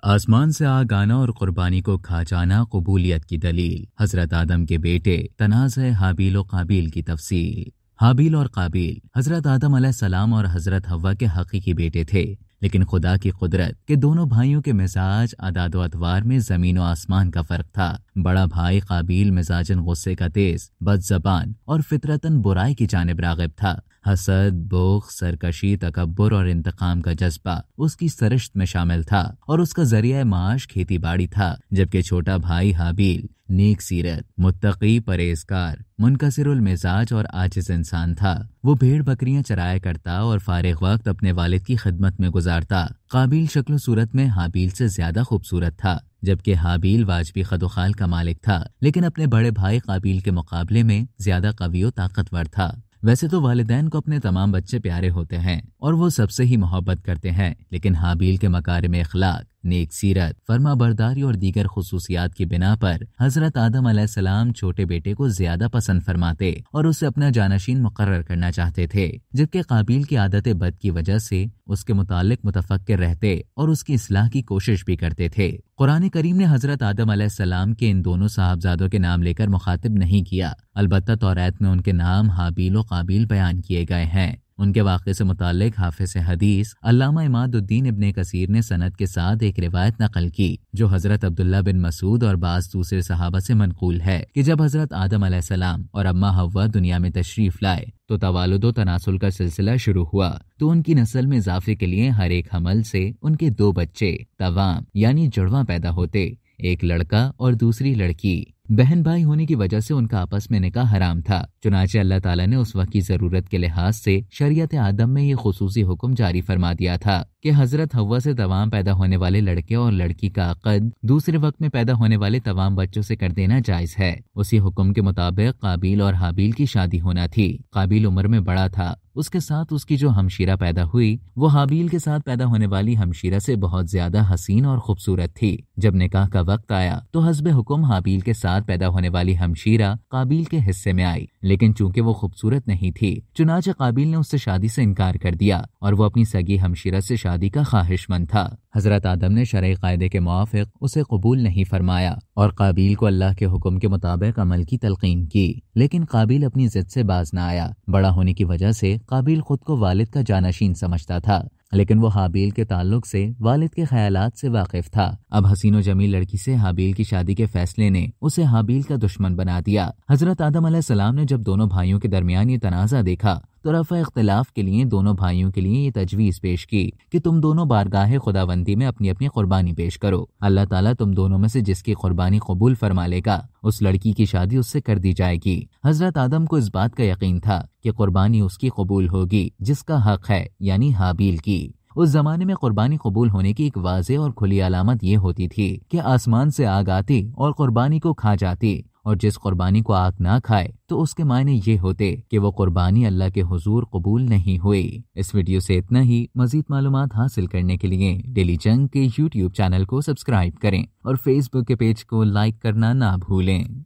आसमान से आग आना और कुर्बानी को खा जाना कबूलियत की दलील। हजरत आदम के बेटे तनाज़े हाबील और काबिल की तफसील। हाबील और काबिल हजरत आदम अलैहिस्सलाम और हजरत हव्वा के हकीकी बेटे थे, लेकिन खुदा की कुदरत के दोनों भाइयों के मिजाज आदाद व अतवार में जमीन व आसमान का फर्क था। बड़ा भाई काबिल मिजाजन गुस्से का तेज, बदजबान और फितरतन बुराई की जानिब रागिब था। हसद, बुग़्ज़, सरकशी, तकब्बुर और इंतकाम का जज्बा उसकी सरश्त में शामिल था और उसका जरिया माश खेती बाड़ी था। जबकि छोटा भाई हाबील नेक सीरत, मुत्तकी, परहेजगार, मुनकसिरुल मिजाज और आजिज इंसान था। वो भेड़ बकरियां चराया करता और फारिग वक्त अपने वालिद की खिदमत में गुजारता। काबिल शक्ल सूरत में हाबील से ज्यादा खूबसूरत था, जबकि हाबील वाजबी खदोखाल का मालिक था, लेकिन अपने बड़े भाई काबिल के मुकाबले में ज्यादा कवी और ताकतवर था। वैसे तो वालिदैन को अपने तमाम बच्चे प्यारे होते हैं और वो सबसे ही मोहब्बत करते हैं, लेकिन हाबील के मकारिम अखलाक, नेक सीरत, फर्मा बरदारी और दीगर खुसूसियात की बिना पर हजरत आदम अलैहिस्सलाम छोटे बेटे को ज्यादा पसंद फरमाते और उसे अपना जानशीन मुकर्रर करना चाहते थे। जबकि काबिल की आदत बद की वजह से उसके मुतालिक मुतफक्किर रहते और उसकी इस्लाह की कोशिश भी करते थे। कुरान करीम ने हजरत आदम अलैहिस्सलाम के इन दोनों साहबजादों के नाम लेकर मुखातिब नहीं किया, अलबत्ता तौरात में उनके नाम हाबील और काबिल बयान किए गए हैं। उनके वाक़े से मुताल्लिक हाफिज़ हदीस अल्लामा इमादुद्दीन इब्ने कसीर ने सनद के साथ एक रिवायत नकल की, जो हजरत अब्दुल्ला बिन मसूद और बाज़ दूसरे सहाबा से मनकूल है कि जब हजरत आदम अलैहिस्सलाम और अम्मा हव्वा दुनिया में तशरीफ लाए तो तवालुद तनासुल का सिलसिला शुरू हुआ। तो उनकी नस्ल में इजाफे के लिए हर एक हमल से उनके दो बच्चे तवाम यानी जुड़वा पैदा होते, एक लड़का और दूसरी लड़की। बहन भाई होने की वजह से उनका आपस में निकाह हराम था। चुनाचे अल्लाह ताला ने उस वक्त की जरूरत के लिहाज से शरीयत आदम में ये खुसूसी हुक्म जारी फरमा दिया था कि हजरत हव्वा से तमाम पैदा होने वाले लड़के और लड़की का अक़द दूसरे वक्त में पैदा होने वाले तमाम बच्चों से कर देना जायज है। उसी हुक्म के मुताबिक काबिल और हाबील की शादी होना थी। काबिल उम्र में बड़ा था, उसके साथ उसकी जो हमशीरा पैदा हुई वो हाबील के साथ पैदा होने वाली हमशीरा से बहुत ज्यादा हसीन और खूबसूरत थी। जब निकाह का वक्त आया तो हस्बे हुक्म हाबील के साथ पैदा होने वाली हमशीरा काबिल के हिस्से में आई, लेकिन चूंकि वो खूबसूरत नहीं थी, चुनाचे काबिल ने उससे शादी से इनकार कर दिया और वो अपनी सगी हमशीरा से शादी का ख्वाहिशमंद था। हजरत आदम ने शरई कायदे के मुआफिक उसे कबूल नहीं फरमाया और काबिल को अल्लाह के हुक्म के मुताबिक अमल की तलकीन की, लेकिन काबिल अपनी जिद से बाज न आया। बड़ा होने की वजह से काबिल खुद को वालिद का जानशीन समझता था, लेकिन वो हाबील के ताल्लुक से वालिद के ख्यालात से वाकिफ था। अब हसीन और जमील लड़की से हाबील की शादी के फैसले ने उसे हाबील का दुश्मन बना दिया। हजरत आदम अलैहिस्सलाम ने जब दोनों भाइयों के दरमियान ये तनाज़ा देखा तो रफ़ा इख्तिलाफ के लिए दोनों भाइयों के लिए ये तजवीज़ पेश की कि तुम दोनों बारगाहे खुदावंदी में अपनी अपनी कुर्बानी पेश करो। अल्लाह ताला तुम दोनों में से जिसकी कुर्बानी कबूल फरमा लेगा उस लड़की की शादी उससे कर दी जाएगी। हजरत आदम को इस बात का यकीन था कि कुर्बानी उसकी कबूल होगी जिसका हक है, यानी हाबील की। उस जमाने में कुर्बानी कबूल होने की एक वाज़ेह और खुली अलामत ये होती थी कि आसमान से आग आती और कुर्बानी को खा जाती, और जिस कुर्बानी को आग ना खाए तो उसके मायने ये होते कि वो कुर्बानी अल्लाह के हुजूर कबूल नहीं हुई। इस वीडियो से इतना ही। मजीद मालूमात हासिल करने के लिए डेली जंग के YouTube चैनल को सब्सक्राइब करें और Facebook के पेज को लाइक करना ना भूलें।